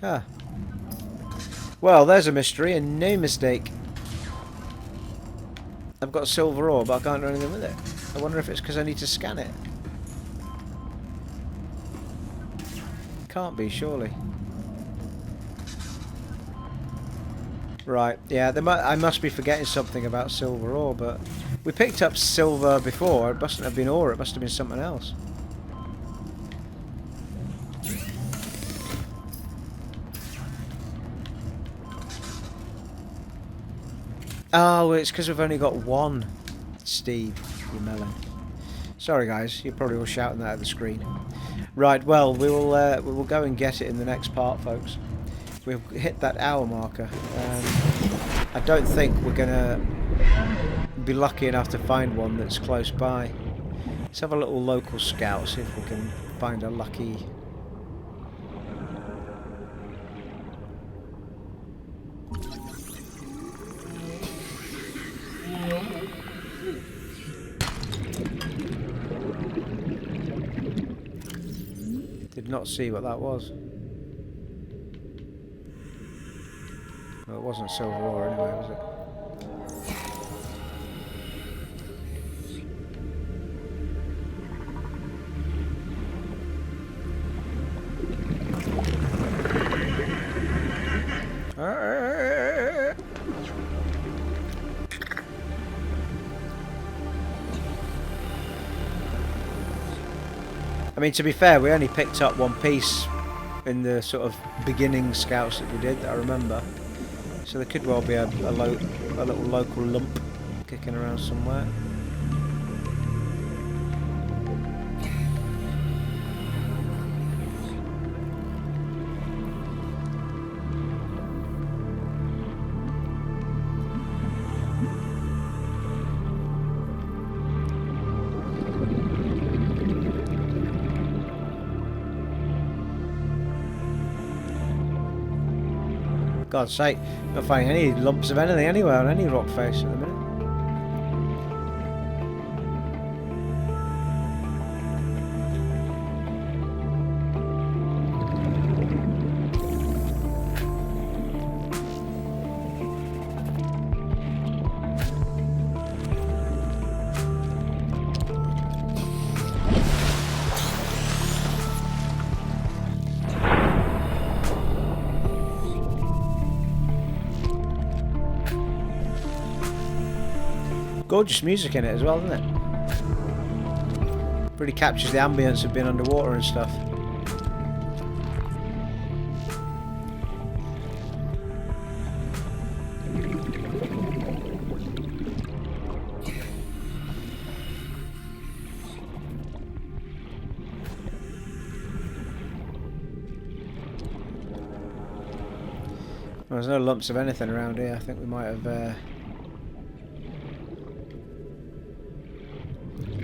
Ah. Well, there's a mystery and no mistake. I've got silver ore, but I can't do anything with it. I wonder if it's because I need to scan it. Can't be, surely. Right, yeah, I must be forgetting something about silver ore, but we picked up silver before. It mustn't have been ore, it must have been something else. Oh, it's because we've only got one. Steve, you melon. Sorry guys, you're probably all shouting that at the screen. Right, well, we will go and get it in the next part, folks. We've hit that hour marker. I don't think we're gonna be lucky enough to find one that's close by. Let's have a little local scout, see if we can find a lucky... Did not see what that was. Well, it wasn't silver ore anyway, was it? I mean, to be fair, we only picked up one piece in the sort of beginning scouts that we did, that I remember. So there could well be a little local lump kicking around somewhere. God's sake, not finding any lumps of anything anywhere on any rock face at the minute. Gorgeous music in it as well, isn't it? Really captures the ambience of being underwater and stuff. Well, there's no lumps of anything around here. I think we might have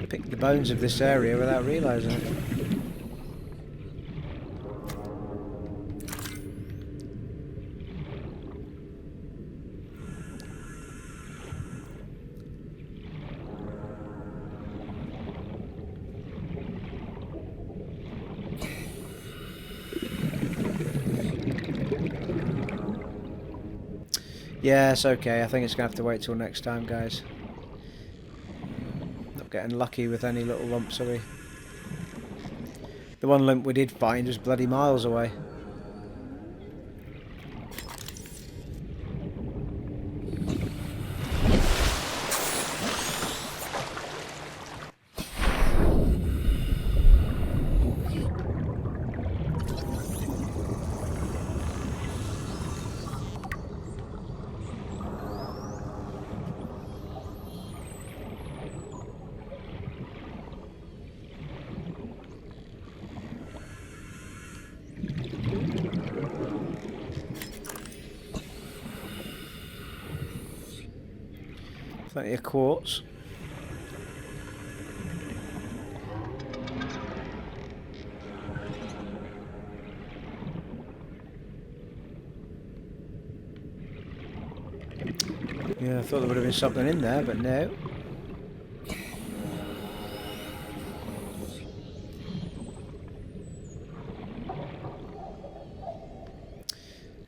picked the bones of this area without realising it. Yeah, it's okay. I think it's going to have to wait till next time, guys. Getting lucky with any little lumps, are we? The one lump we did find was bloody miles away. Plenty of quartz. Yeah, I thought there would have been something in there, but no.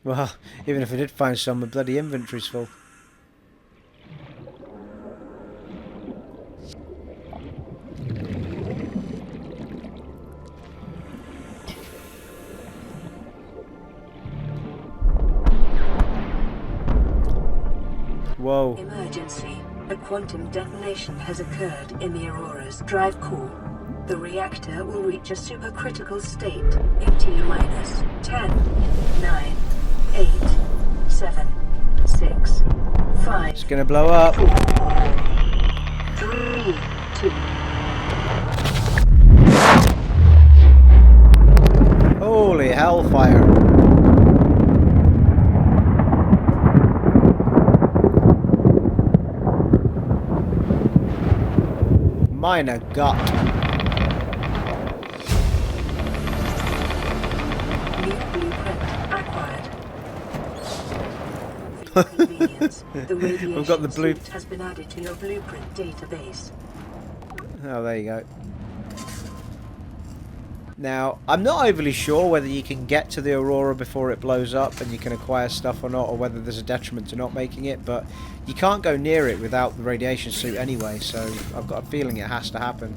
Well, even if I did find some, my bloody inventory's full. Whoa. Emergency. A quantum detonation has occurred in the Aurora's drive core. The reactor will reach a supercritical state in T-minus 10, 9, 8, 7, 6, 5, It's gonna blow up. 4, 3, 2. Holy hellfire. Minor gut. New blueprint acquired. For your convenience, the radiation We've got the blue. suit has been added to your blueprint database. Oh, there you go. Now, I'm not overly sure whether you can get to the Aurora before it blows up and you can acquire stuff or not, or whether there's a detriment to not making it, but you can't go near it without the radiation suit anyway, so I've got a feeling it has to happen.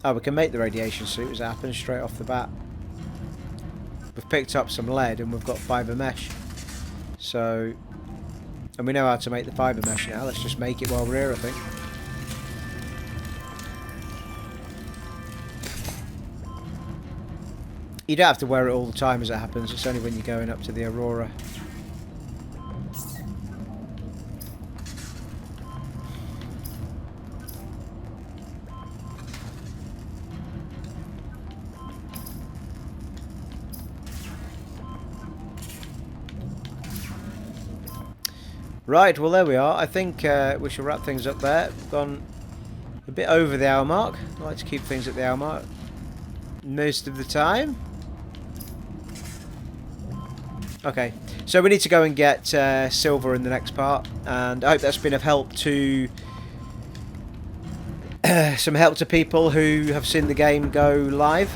Oh, we can make the radiation suit as it happens straight off the bat. We've picked up some lead and we've got fibre mesh. So, and we know how to make the fibre mesh now. Let's just make it while we're here, I think. You don't have to wear it all the time as it happens. It's only when you're going up to the Aurora. Right, well there we are. I think we shall wrap things up there. We've gone a bit over the hour mark. I like to keep things at the hour mark most of the time. Okay, so we need to go and get silver in the next part, and I hope that's been of help to some help to people who have seen the game go live.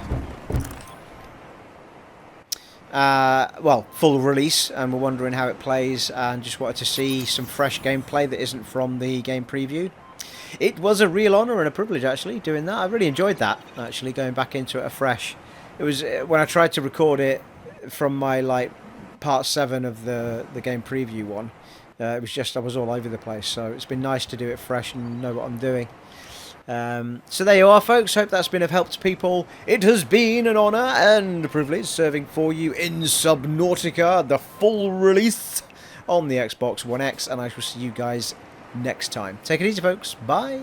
Well, full release, and we're wondering how it plays, and just wanted to see some fresh gameplay that isn't from the game preview. It was a real honour and a privilege, actually, doing that. I really enjoyed that, actually, going back into it afresh. It was when I tried to record it from my part 7 of the game preview one. It was just I was all over the place, so it's been nice to do it fresh and know what I'm doing. So there you are, folks. Hope that's been of help to people. It has been an honour and a privilege serving for you in Subnautica, the full release on the Xbox One X, and I shall see you guys next time. Take it easy, folks. Bye.